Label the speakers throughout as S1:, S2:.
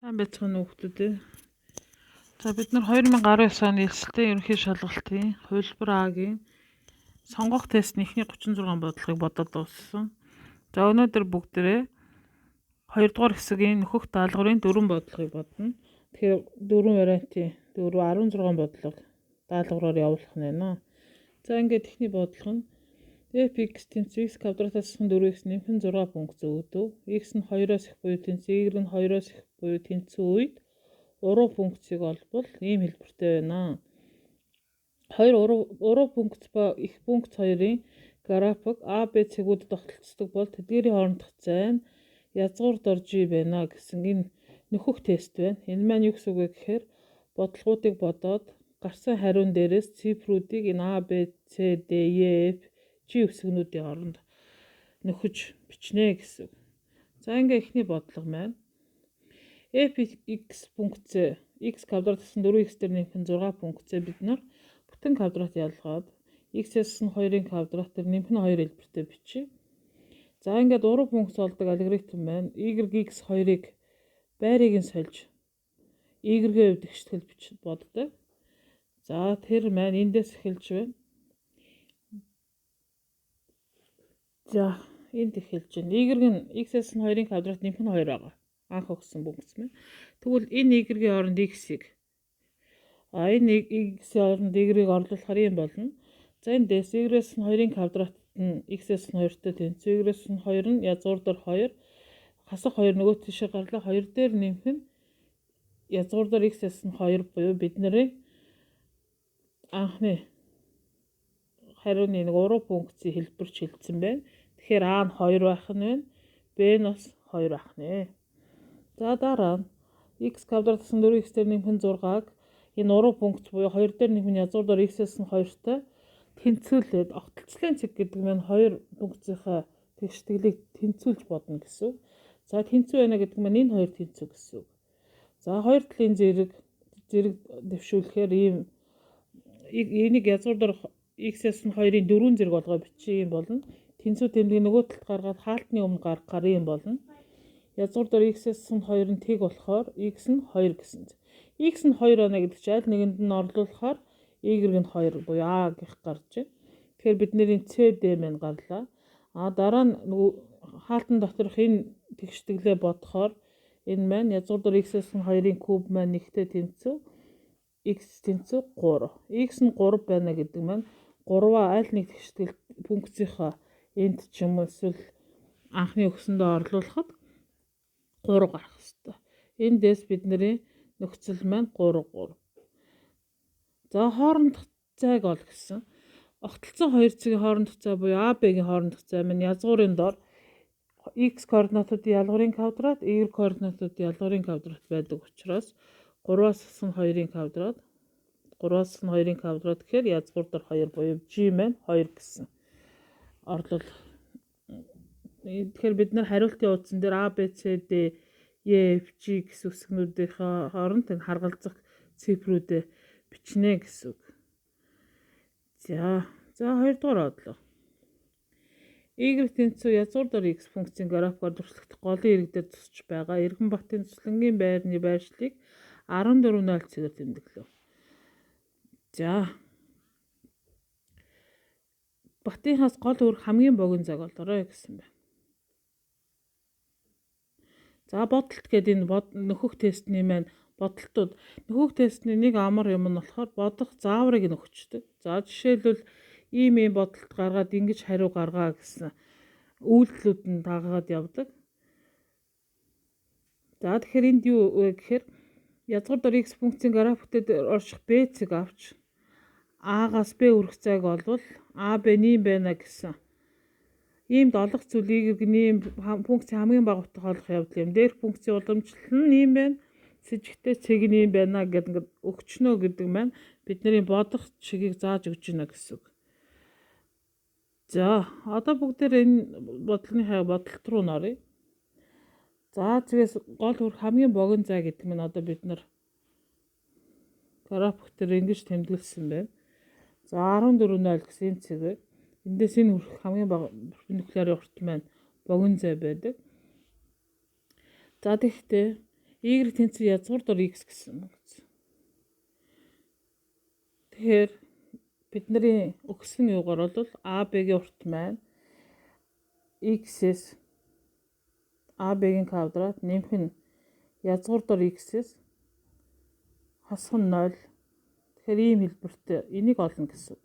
S1: Байцгаана уу хүүхдүүд. За бид нар 2019 оны элсэлтэй ерөнхий шалгалтын хувилбар А-гийн сонгох тестний эхний 36 бодлогыг бодоод дууссан. За өнөөдөр бүгдээрээ 2 дугаар хэсгийн нөхөх даалгаврын 4 бодлогыг бодно. Тэгэхээр 4 вариантын 16 бодлого даалгавраар явуулах нь байна. За ингээд эхний бодлого нь fx тэнцвэр x квадратаас 4x нэмэх нь 6 пункт зөөдөв. X нь 2-оос их буюу тэнцвэр, y нь 2-оос их буюу тэнцвэр үед уруу пунктыг олбол ийм хэлбэртэй байна. 2 пункт ба их пункт хоёрын график А, Б цэгүүдэд тогтолцдог бол тэдгээрийн хоорондох зай нь язгуур G байна гэсэн энэ нөхөх тест байна. Энэ маань юу гэсэн үг вэ гэхээр бодлогуудыг бодоод гарсан хариун дээрээс цифруудыг энэ А, Б, С, Д, Е, Ф, G үсгнүүдийн хооронд нөхөж бичнэ гэсэн. За ингээ эхний бодлого маань fx пункт С x квадратаас 4x дээр нэмэх нь 6 пункт С бид нар бүтэн квадрат ялгаад x-ээс нь 2-ын квадрат дээр нэмэх нь 2 хэлбэртэй бичиж. За ингээд уруу пункт олдог алгоритм байна. y(x) 2-ыг байрыг нь сольж y-гийн хувьд ихтгэл бичиж боддог. За тэр маань эндээс эхэлж байна. За энд эхэлж байна. Y-гийн x-ээс нь 2-ын квадрат нэмэх нь 2 байгаа. Анх өгсөн пункт маань. Тэгвэл энэ y-гийн оронд x-ийг энэ x-ийн оронд y-ийг орлуулахаар юм болно. За эндээс y-ээс нь 2-ын квадрат нь x-ээс нь 2-той тэнцвэр, y-ээс нь 2 нь язгуур дээр 2 хасах 2 нөгөө тийшээ гарлаа 2 дээр нэмэх нь язгуур дээр x-ээс нь 2 буюу бидний анхны хариуны нэг уруу пунктийн хэлбэрч хэлсэн байна. Тэгэхээр А нь 2 байх нь байна. Б нь бас 2 байх нэ. За дараа нь x квадратаас 4x дээр нэмэх нь 6-аг энэ уруу пункт буюу 2 дээр нэмэх нь язгуур дээр x-ээс нь 2-тай тэнцвүүлээд огтлцлын цэг гэдэг нь 2 пунктынхаа тэгштэглийг тэнцвүүлж бодно гэсэн. За тэнцүү байна гэдэг нь энэ хоёр тэнцүү гэсэн. За хоёр талын зэрэг дэвшүүлэхээр ийм энийг язгуур дээр x-ээс нь 2-ын 4 зэрэг болгоо бичиж юм болно. Тэнцүү тэмдгийг нөгөө талд гаргаад хаалтны өмнө гаргахаар юм болно. Язгуур дээр x-ээс нь 2 нь тэг болохоор x нь 2 гэсэн. X нь 2 байна гэдэг чинь аль нэгэнд нь орлуулахаар y нь 2 буюу A гэх гарч байна. Тэгэхээр бидний C, D маань гарлаа. Дараа нь нөгөө хаалтан доторх энэ тэгштэглээ бодохоор энэ маань язгуур дээр x-ээс нь 2-ын куб маань нэгтэй тэнцүү x тэнцүү 3. X нь 3 байна гэдэг маань 3-аа аль нэг тэгштгэл пунктийнхаа энд ч юм уу эсвэл анхны өгсөндөө орлуулахад 3 гарах хэрэгтэй. Эндээс бидний нөхцөл маань 3. За хоорондох зайг ол гэсэн. Огтлцсон хоёр цэгийн хоорондох зай буюу А, Б-гийн хоорондох зай маань язгуурын дор x координатуудын ялгуурын квадрат, y координатуудын ялгуурын квадрат байдаг учраас 3-аас нь 2-ын квадрат 3-аас нь 2-ын квадрат гэхээр язгуур дээр 2 буюу g маань 2 гэсэн. Орлол. Тэгэхээр бид нар хариултын утсан дээр A, B, C, D, E, F, G гэсэн үсгнүүдийн хооронд энэ харгалзах цифрүүдээ бичнэ гэсэн үг. За 2 дугаар бодлого. Y тэнцүү язгуур дээр x функцийн графикаар туршлагдах голын ирэг дээр тусч байгаа эргэн батын цэцлэнгийн байрны байршлыг 14.0 цэгээр тэмдэглэв. За Батынхаас гол үүрэг хамгийн богино цаг олоорой гэсэн байна. За бодолт гэдэг энэ нөхөх тестний маань бодолтууд нөхөх тестний нэг амар юм нь болохоор бодох зааврыг нөхчдөг. За жишээлбэл ийм бодолт гаргаад ингэж хариу гаргаа гэсэн үйлдэлүүд нь дагаад явдаг. За тэгэхээр энд юу вэ гэхээр язгуур дээр x функцийн графиктэд орших b цэг авч А-гаас b хүрэх зайг олвол А, Б нэм байна гэсэн. Иймд олох зүйлийг нэм функцийн хамгийн бага утга олох явдал юм. Дээрх функцийн уламжлал нь нэм байна. С жигтэй цэг нэм байна гэдэг ингээд өгчнөө гэдэг маань бидний бодох чигийг зааж өгч байна гэсэн. За одоо бүгдээр энэ бодлогынхаа бодолт руу норъё. За тэгээс гол үүрэг хамгийн богино зай гэдэг нь одоо бид нар график дээр ингэж тэмдэглэсэн байна. За 14.0 гэсэн цэгээр эндээс энэ хүрэх хамгийн бага перпендикуляр урт маань богино зай байдаг. За тэгэхдээ Y тэнцүү язгуурдор x гэсэн үг. Тэгэхээр бидний өгсөн юугаар бол AB-гийн урт маань x-с AB-гийн квадрат нэмэх нь язгуурдор x-с хасах нь 0. Тэгэхээр ийм хэлбэртэй энийг олно гэсэн үг.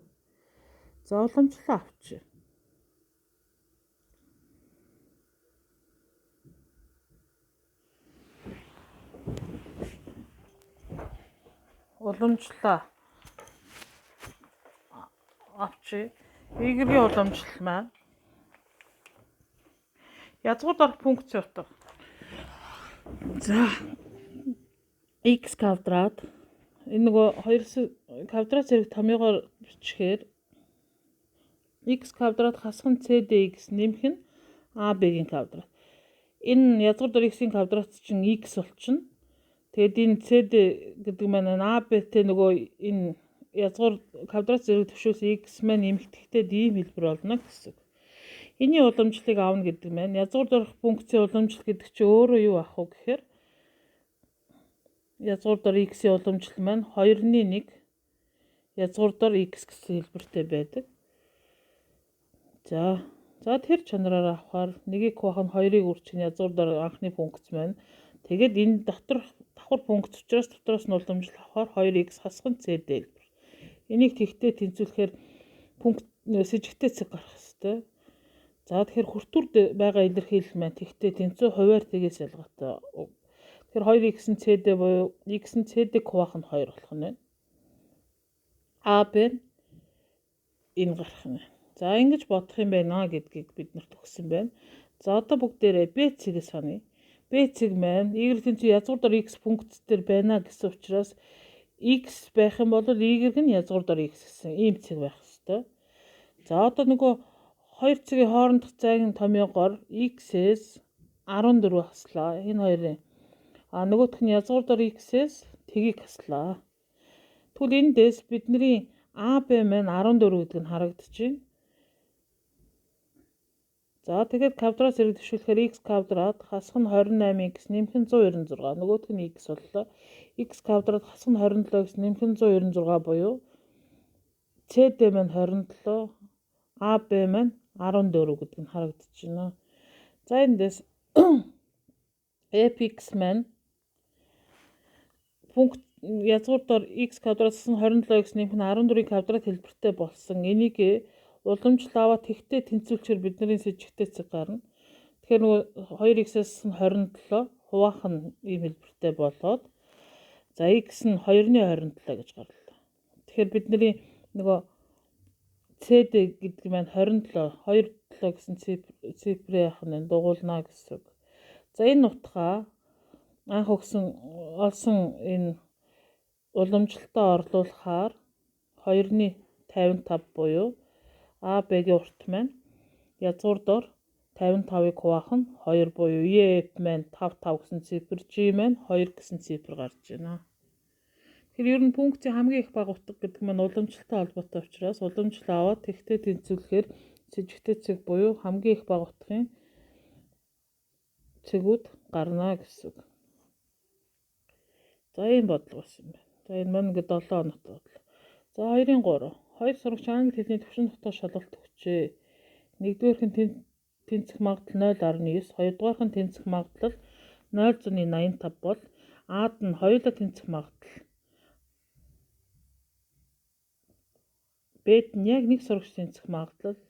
S1: За уламжлалаа авчи. Уламжлалаа авчи. Y-ийн уламжлал маань язгуурдор функц утга. За x квадрат энэ нөгөө хоёр квадрат зэрэг томьёогоор бичгээр x квадрат хасах нь cdx нэмэх нь AB-гийн квадрат. Энэ язгуурдор x-ийн квадрат чинь x болчихно. Тэгээд энэ cd гэдэг маань AB-тэй нөгөө энэ язгуур квадрат зэрэг төвшөөс x маань нэмэгдэхдээ ийм хэлбэр болно гэсэн. Эний уламжлалыг аавна гэдэг маань язгуурдор функцийн уламжлал гэдэг чинь өөрөө юу ах вэ гэхээр язгуурдор x-ийн уламжлал маань 2-1 язгуурдор x гэсэн хэлбэртэй байдаг. За тэр чанараар авахаар 1-ийг хуваах нь 2-ыг үржих язгуурдор анхны функц маань. Тэгээд энэ давхар функц учраас дотроос нь уламжлал авахаар 2x хасах нь cd хэлбэр. Энийг тэгтээ тэнцвүүлэхээр пункт сэжигтэй цэг гарах хэрэгтэй. За тэгэхээр хүртүрд байгаа илэрхийлэл маань тэгтээ тэнцүү хувиар тгээс ялгаатай. Тэгэхээр 2x нь cd буюу x нь cd-г хуваах нь 2 болох нь байна. AB нь энэ гарах нь. За ингэж бодох юм байна гэдгийг бид нарт өгсөн байна. За одоо бүгдээрээ B цэгээс хонъё. B цэг маань Y тэнцүү язгуурдор x функц дээр байна гэсэн учраас x байх юм бол Y нь язгуурдор x гэсэн ийм цэг байх ёстой. За одоо нөгөө хоёр цэгийн хоорондох зайгийн томьёогоор x-с 14 хаслаа. Энэ хоёрын нөгөөх нь язгуурдор x-с тгийг хаслаа. Тэгвэл эндээс бидний AB маань 14 гэдэг нь харагдчихэв. За тэгээд квадрат зэрэг төвшүүлэхээр x квадрат хасах нь 28x нэмэх нь 196. Нөгөөх нь x боллоо. X квадрат хасах нь 27x нэмэх нь 196 буюу CD маань 27, AB маань 14 гэдэг нь харагдчихна. За эндээс fx маань пункт язгуурдор x квадрат хасах нь 27x нэмэх нь 14-ийн квадрат хэлбэртэй болсон. Энийг уламжлал аваад тэгтээ тэнцвүүлчихээр бидний сэжигтэй цэг гарна. Тэгэхээр нөгөө 2x-ээс нь 27 хуваах нь ийм хэлбэртэй болоод за x нь 2-27 гэж гарлаа. Тэгэхээр бидний нөгөө cd гэдэг маань 27 гэсэн цифрээ яах нь дугуулна гэсэн үг. За энэ утгаа анх олсон энэ уламжлалтаа орлуулахаар 2-55 буюу AB-гийн урт маань язгуурдор 55-ыг хуваах нь 2 буюу EF маань 55 гэсэн цифр, G маань 2 гэсэн цифр гарч байна. Тэгэхээр ер нь функцийн хамгийн их бага утга гэдэг маань уламжлалтай холбоотой учраас уламжлал аваад тэгтээ тэнцвүүлэхээр сэжигтэй цэг буюу хамгийн их бага утгын цэгүүд гарна гэсэн үг. За ийм бодлого байсан юм байна. За энэ маань ингээд 7 хоногт бодлого. За 2-3. Хоёр сурагч англи хэлний төвшин дотор шалгалт өгчээ. Нэгдүгээрх нь тэнцэх магадлал 0.9, хоёрдугаарх нь тэнцэх магадлал 0.85 бол A'д нь хоёулаа тэнцэх магадлал. Б'д нь яг нэг сурагч тэнцэх магадлал,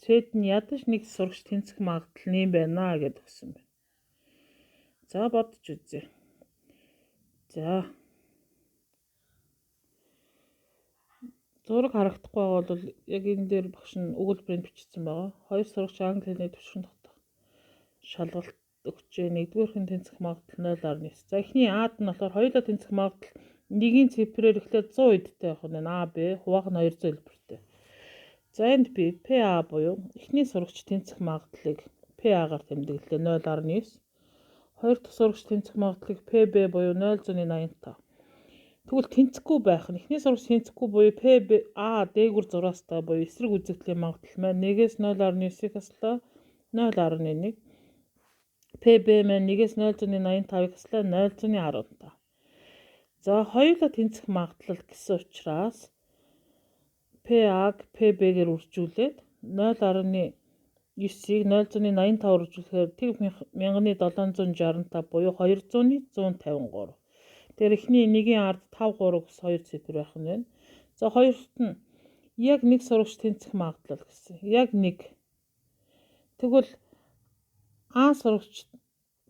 S1: C'д нь ядаж нэг сурагч тэнцэх магадлал нэм байна гэж өгсөн байна. За бодож үзье. За зураг харагдахгүй бол яг энэ дээр багш нь өгүүлбэрийг бичсэн байгаа. Хоёр сурагч англи хэлний төвшин дотор шалгалт өгчээ. Нэгдүгээрх нь тэнцэх магадлал 0.9. За эхний A'д нь болохоор хоёулаа тэнцэх магадлал нэгийн цифрээр эхлээд 100 эдтэй явах нь А, Б, хуваах нь 200 хэлбэртэй. За энд би PA буюу эхний сурагч тэнцэх магадлалыг PA-гаар тэмдэглэлээ 0.9. Хоёр дахь сурагч тэнцэх магадлалыг PB буюу 0.85. Тэгвэл тэнцэхгүй байх нь эхний сурагч тэнцэхгүй буюу PB А дээгүр зураастай буюу эсрэг үзэгдлийн магадлал маань 1-ээс 0.9-ийг хаслаа 0.1. PB маань 1-ээс 0.85-ыг хаслаа 0.15. За хоёулаа тэнцэх магадлал гэсэн учраас PA-г PB-гээр үржүүлээд 0.9-ийг 0.85 үржүүлэхээр тэг 1765 буюу 200-153. Тэгэхээр эхний нэгийн ард 5 3 гэсэн 2 цифр байх нь байна. За хоёрт нь яг нэг сурагч тэнцэх магадлал гэсэн. Яг нэг. Тэгвэл А сурагч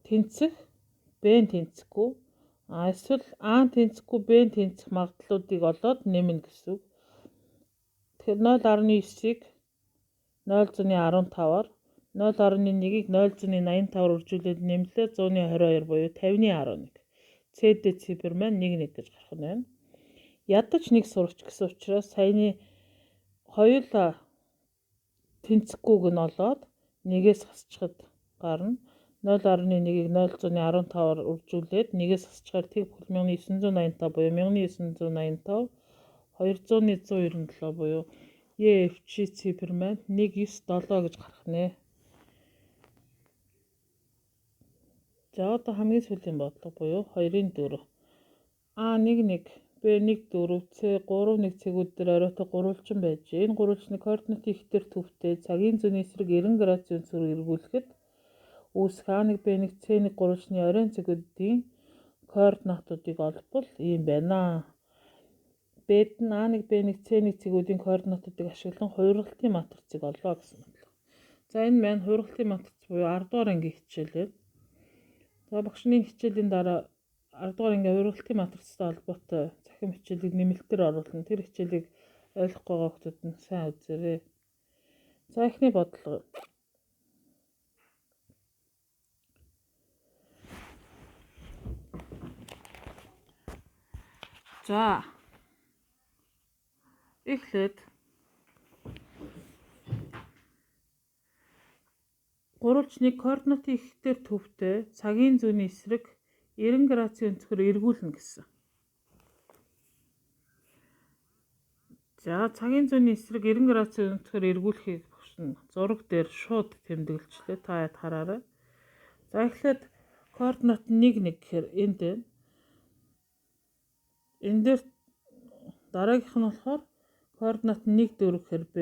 S1: тэнцэх, Б тэнцэхгүй. Эсвэл А тэнцэхгүй, Б тэнцэх магадлалуудыг олоод нэмнэ гэсэн. Тэгэхээр 0.9-ийг 0.15-аар 0.1-ийг 0.85-аар үржүүлээд нэмлээ 122 буюу 50.11. CD цифр маань 1 гэж гарах нь байна. Ядаж нэг сурагч гэсэн учраас саяны хоёулаа тэнцэхгүйг нь олоод 1-ээс хасчихад гарна. 0.1-ийг 0.15-аар үржүүлээд 1-ээс хасчихаар тэг 1985 буюу 1985 200-197 буюу EFG цифр маань 197 гэж гарах нэ. За одоо хамгийн сүүлийн бодлого буюу 2-4. А11, Б14, С31 цэгүүд дээр оройтой гурвалжин байж. Энэ гурвалжны координатын ихтер төвтэй цагийн зүүнний эсрэг 90 градусын зүрх эргүүлэхэд үүсэх А1, Б1, С1 гурвалжны оройн цэгүүдийн координатуудыг олбол ийм байна. Б нь А1, Б1, С1 цэгүүдийн координатуудыг ашиглан хувиргалтын матрицыг олоо гэсэн бодлого. За энэ маань хувиргалтын матриц буюу 10 дугаар ангийн хичээл. За багшны хичээлийн дараа 10 дугаар ангийн хувиргалтын матрицтай холбоотой захим хичээлийг нэмэлтээр оруулна. Тэр хичээлийг ойлгохгүй байгаа хүмүүс нь сайн үзээрэй. За эхний бодлого. За эхлээд гурвалжны координатын ихтер төвтэй цагийн зүүнний эсрэг 90 градусын өнцгөр эргүүлнэ гэсэн. За цагийн зүүнний эсрэг 90 градусын өнцгөр эргүүлэхийг багшна зураг дээр шууд тэмдэглэжлээ. Та яд хараарай. За эхлээд координат 1 гэхээр энд байна. Энэ дээр дараагийнх нь болохоор координат 1 4 гэхээр Б,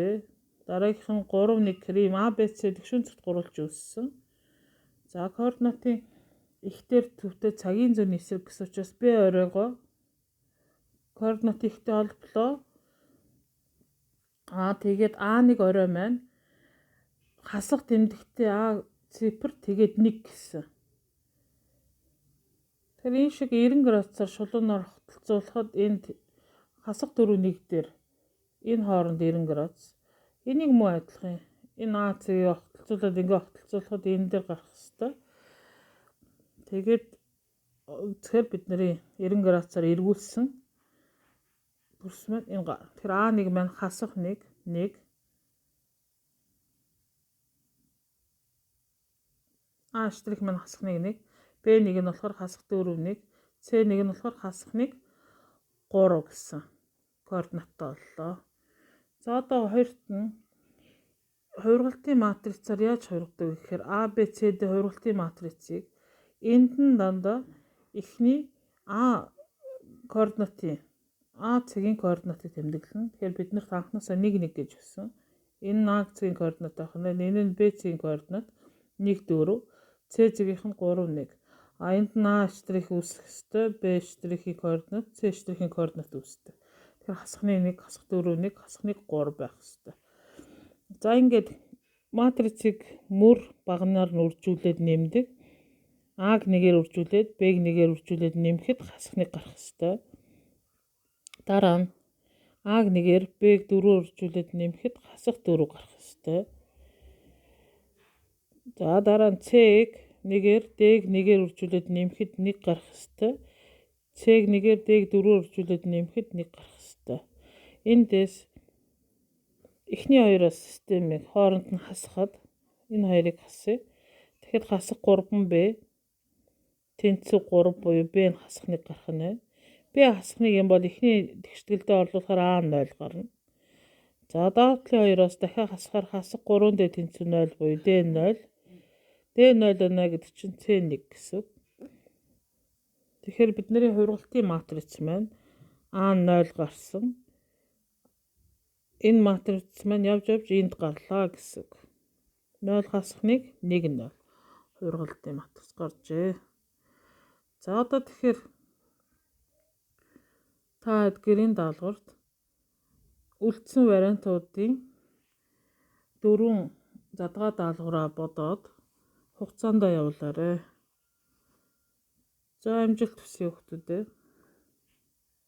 S1: дараагийнх нь 3 1 гэхээр ийм А, Б, С тэгшүүн цагт гурвалж үүссэн. За координатын ихтер төвтэй цагийн зүүнний эсрэг гэсэн учраас Б оройгоо координатын ихтэй холболоо. Тэгээд А1 орой маань хасах тэмдэгтээ А цифр тэгээд 1 гэсэн. Тэгэхээр энэ шиг 90 градусаар шулуунаар хотолцуулахад энд хасах дөрөв 1 дээр энэ хооронд 90 градус. Энийг муу адилхан. Энэ А цэгийг хотолцуулаад ингээ хотолцуулахад энэ дээр гарах хэвээр. Тэгээд тэгэхээр бидний 90 градусаар эргүүлсэн бүрс маань энэ гар. Тэгэхээр А1 маань хасах 1 А штрих маань хасах 1 Б1 нь болохоор хасах 4 1 С1 нь болохоор хасах 1 3 гэсэн координаттай боллоо. За одоо хоёрт нь хувиргалтын матрицаар яаж хувиргадаг вэ гэхээр А, Б, С, Д хувиргалтын матрицыг энд нь дандаа эхний А координатын А цагийн координатыг тэмдэглэнэ. Тэгэхээр бид нарт анхнаасаа 1 1 гэж өгсөн. Энэ нь А цагийн координат байх нь. Энэ нь Б цагийн координат 1 4, С цагийнх нь 3 1. Энд нь А штрих үүсэх ёстой, Б штрихийн координат, С штрихийн координат үүсдэг. Тэгэхээр хасхны 1, хасах 4 1, хасах 1 3 байх ёстой. За ингээд матрицыг мөр багнаар нь үржүүлээд нэмдэг. А-г нэгээр үржүүлээд, Б-г нэгээр үржүүлээд нэмэхэд хасах 1 гарах ёстой. Дараа нь А-г нэгээр Б-г 4 үржүүлээд нэмэхэд хасах 4 гарах ёстой. За дараа нь С-г нэгээр Д-г нэгээр үржүүлээд нэмэхэд 1 гарах ёстой. С-г нэгээр Д-г 4 үржүүлээд нэмэхэд 1 гарах ёстой. Эндээс эхний хоёроос системийг хооронд нь хасахад энэ хоёрыг хасъя. Тэгэхэд хасах 3Б тэнцүү 3 буюу Б нь хасах 1 гарах нь байна. Б хасах 1 юм бол эхний тэгшгэлдээ орлуулахаар А 0 гарна. За доотлын хоёроос дахиад хасахаар хасах 3Д тэнцүү 0 буюу Д 0. D0 гэдэг чинь C1 гэсэн үг. Тэгэхээр бидний хургалтын матриц маань A0 гарсан. Энэ матриц маань явж энд гарлаа гэсэн үг. 0 хасах 1 1 0. Хургалтын матриц гарчээ. За одоо тэгэхээр та эдгээрийн даалгаварт үлдсэн вариантуудын 4 задгаа даалгавраа бодоод хугацаанд явуулаарай. За амжилт хүсье хүүхдүүдээ.